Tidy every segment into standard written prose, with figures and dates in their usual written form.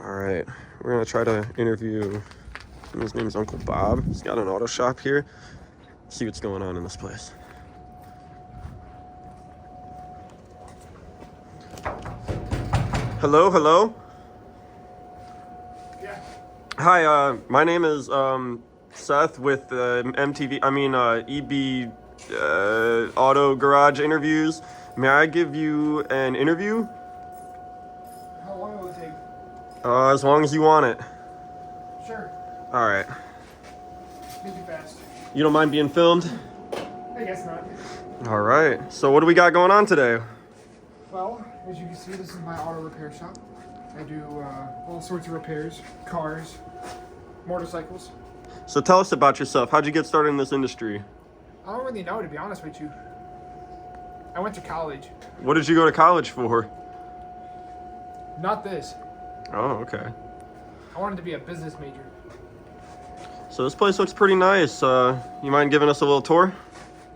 All right, we're gonna try to interview, his name is Uncle Bob. He's got an auto shop here. See what's going on in this place. Hello, hello? Yeah. Hi, my name is Seth with EB Auto Garage Interviews. May I give you an interview? How long will it take? As long as you want it. Sure. All right. Make it fast. You don't mind being filmed? I guess not. All right. So what do we got going on today? Well, as you can see, this is my auto repair shop. I do all sorts of repairs, cars, motorcycles. So tell us about yourself. How'd you get started in this industry? I don't really know, to be honest with you. I went to college. What did you go to college for? Not this. Oh, okay. I wanted to be a business major. So this place looks pretty nice. You mind giving us a little tour?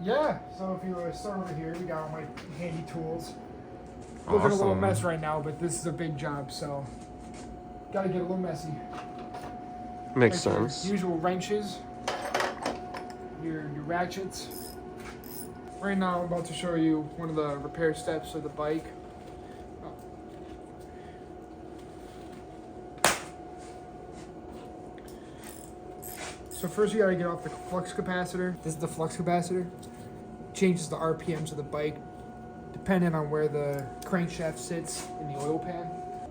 Yeah, so if you start over here, we got all my handy tools. Looking a little Awesome. mess right now, but this is a big job, so gotta get a little messy. Makes Like your sense. usual wrenches, your ratchets. Right now I'm about to show you one of the repair steps of the bike. So first you gotta get off the flux capacitor. This is the flux capacitor. Changes the RPMs of the bike depending on where the crankshaft sits in the oil pan.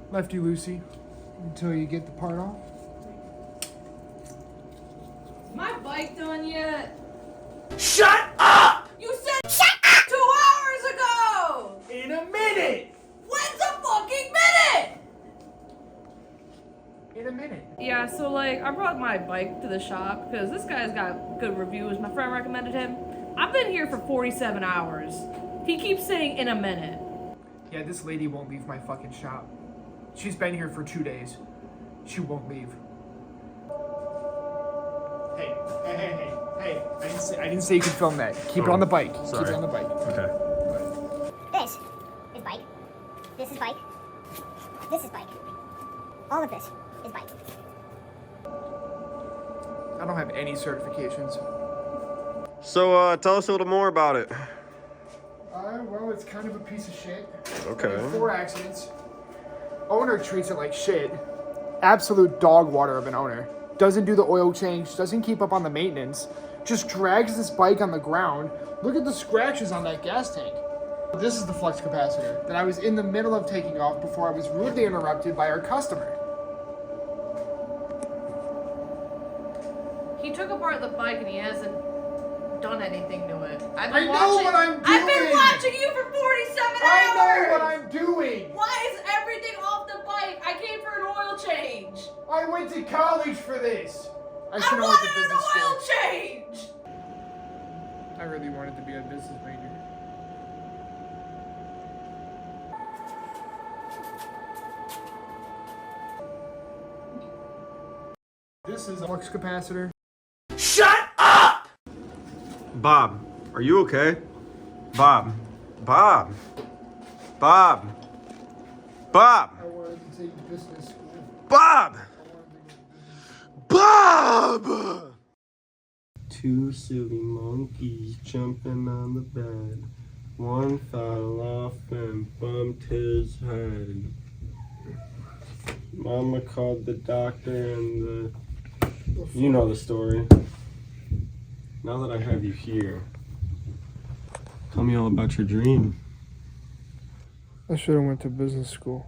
Lefty-loosey until you get the part off. Is my bike done yet? Shut up! You said shut up 2 hours ago! In a minute! When's a fucking minute? In a minute. Yeah, so like, I brought my bike to the shop because this guy's got good reviews. My friend recommended him. I've been here for 47 hours. He keeps saying in a minute. Yeah, this lady won't leave my fucking shop. She's been here for 2 days. She won't leave. Hey. I didn't say you could film that. Keep it on the bike. Sorry. Keep it on the bike. Okay. This is bike. This is bike. This is bike. All of this is bike. I don't have any certifications. So tell us a little more about it. Well, it's kind of a piece of shit. Okay. 4 accidents. Owner treats it like shit. Absolute dog water of an owner. Doesn't do the oil change, doesn't keep up on the maintenance. Just drags this bike on the ground. Look at the scratches on that gas tank. This is the flux capacitor that I was in the middle of taking off before I was rudely interrupted by our customer. He took apart the bike and he hasn't done anything to it. I know what I'm doing! I've been watching you for 47 hours! I know what I'm doing! Why is everything off the bike? I came for an oil change. I went to college for this! I I should have went to wanted an business oil school. change! I really wanted to be a business major. This is a flux capacitor. Bob, are you okay? Bob. Bob. Bob. Bob. I wanted to take business school. Bob. I wanted to go to business. Bob! Two silly monkeys jumping on the bed. One fell off and bumped his head. Mama called the doctor and you know the story. Now that I have you here, tell me all about your dream. I should have went to business school.